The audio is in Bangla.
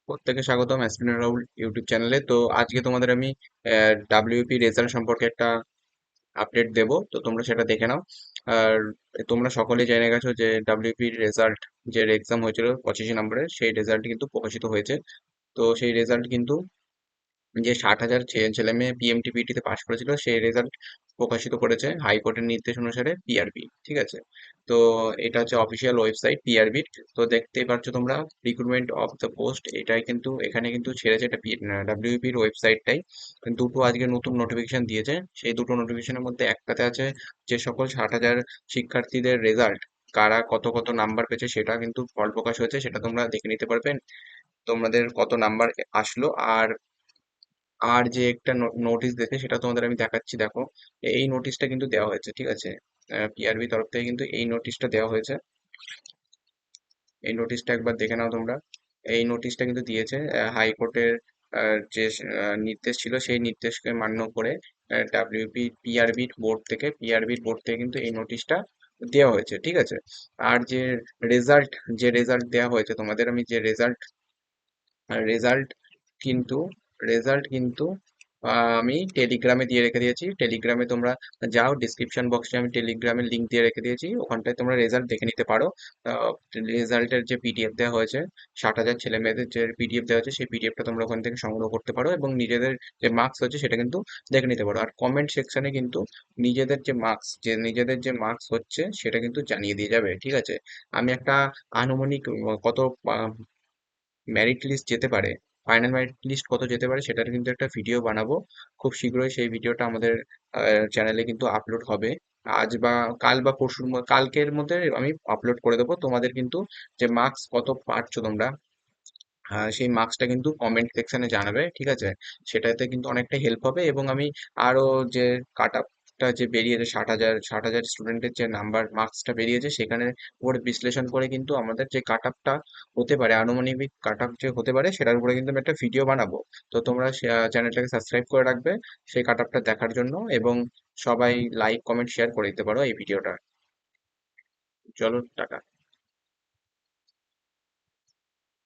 প্রত্যেকে স্বাগতম অ্যাসপিরেন্ট রাহুল ইউটিউব চ্যানেলে। তো আজকে তোমাদের আমি ডাব্লিউপি রেজাল্ট সম্পর্কে একটা আপডেট দেব, তো তোমরা সেটা দেখে নাও। আর তোমরা সকলেই জেনে গেছো যে ডাব্লিউপি রেজাল্ট, যে এক্সাম হয়েছিল 25 নম্বরের, সেই রেজাল্ট কিন্তু প্রকাশিত হয়েছে। তো সেই রেজাল্ট কিন্তু যে 60,000 ছেলে মেয়ে পিএমটিপিটি তে পাশ করেছিল, সেই রেজাল্ট প্রকাশিত করেছে হাইকোর্টের নির্দেশ অনুসারে পিআরবি। ঠিক আছে, তো এটা হচ্ছে অফিসিয়াল ওয়েবসাইট পিআরবি। তো দেখতেই পাচ্ছ তোমরা, রিক্রুটমেন্ট অফ দ্য পোস্ট, এটাই কিন্তু এখানে কিন্তু ছেড়েছে, এটা ডাব্লিউপির ওয়েবসাইটটাই। দুটো আজকে নতুন নোটিফিকেশন দিয়েছে। সেই দুটো নোটিফিকেশনের মধ্যে একটাতে আছে যে সকল 60,000 শিক্ষার্থীদের রেজাল্ট, কারা কত কত নাম্বার পেয়েছে সেটা কিন্তু ফল প্রকাশ হয়েছে, সেটা তোমরা দেখে নিতে পারবেন তোমাদের কত নাম্বার আসলো। আর আর যে একটা নোটিশ দিয়েছে সেটা তোমাদের আমি দেখাচ্ছি, দেখো। এই নোটিশটা কিন্তু দেওয়া হয়েছে, ঠিক আছে। পিআরবি তরফ থেকে কিন্তু এই নোটিশটা দেওয়া হয়েছে। এই নোটিশটা একবার দেখে নাও তোমরা। এই নোটিশটা কিন্তু দিয়েছে হাইকোর্টের যে নির্দেশ ছিল, সেই নির্দেশকে মান্য করে পিআরবির বোর্ড থেকে কিন্তু এই নোটিশটা দেওয়া হয়েছে, ঠিক আছে। আর যে রেজাল্ট দেওয়া হয়েছে তোমাদের, আমি যে রেজাল্ট কিন্তু রেজাল্ট কিন্তু আমি টেলিগ্রামে দিয়ে রেখে দিয়েছি। টেলিগ্রামে তোমরা যাও, ডিসক্রিপশন বক্সে আমি টেলিগ্রামের লিংক দিয়ে রেখে দিয়েছি, ওখানটায় তোমরা রেজাল্ট দেখে নিতে পারো। রেজাল্টের যে পিডিএফ দেওয়া হয়েছে, 60,000 ছেলে মেয়েদের যে পিডিএফ দেওয়া হয়েছে, সেই পিডিএফটা তোমরা ওখান থেকে সংগ্রহ করতে পারো এবং নিজেদের যে মার্কস হচ্ছে সেটা কিন্তু দেখে নিতে পারো। আর কমেন্ট সেকশনে কিন্তু নিজেদের যে মার্কস হচ্ছে সেটা কিন্তু জানিয়ে দিয়ে যাবে, ঠিক আছে। আমি একটা আনুমানিক কত মেরিট লিস্ট যেতে পারে, ফাইনাল মেরিট লিস্ট কত যেতে পারে, সেটার কিন্তু একটা ভিডিও বানাবো খুব শীঘ্রই। সেই ভিডিওটা আমাদের চ্যানেলে কিন্তু আপলোড হবে। আজ বা কাল বা কালকের মধ্যে আমি আপলোড করে দেবো। তোমাদের কিন্তু যে মার্কস কত পাচ্ছো তোমরা, সেই মার্কসটা কিন্তু কমেন্ট সেকশনে জানাবে, ঠিক আছে। সেটাতে কিন্তু অনেকটা হেল্প হবে। এবং আমি আরো যে কাট আপটা যে বেরিয়েছে, 60,000 স্টুডেন্টের যে নাম্বার মার্কসটা বেরিয়েছে, সেখানে উপরে বিশ্লেষণ করে কিন্তু আমাদের যে কাট আপটা হতে পারে, আনুমানিক কাট আপ যে হতে পারে, সেটার উপরে কিন্তু আমি একটা ভিডিও বানাবো। তো তোমরা চ্যানেলটাকে সাবস্ক্রাইব করে রাখবে সেই কাট আপটা দেখার জন্য, এবং সবাই লাইক কমেন্ট শেয়ার করে দিতে পারো এই ভিডিওটা। চলো, টাটা।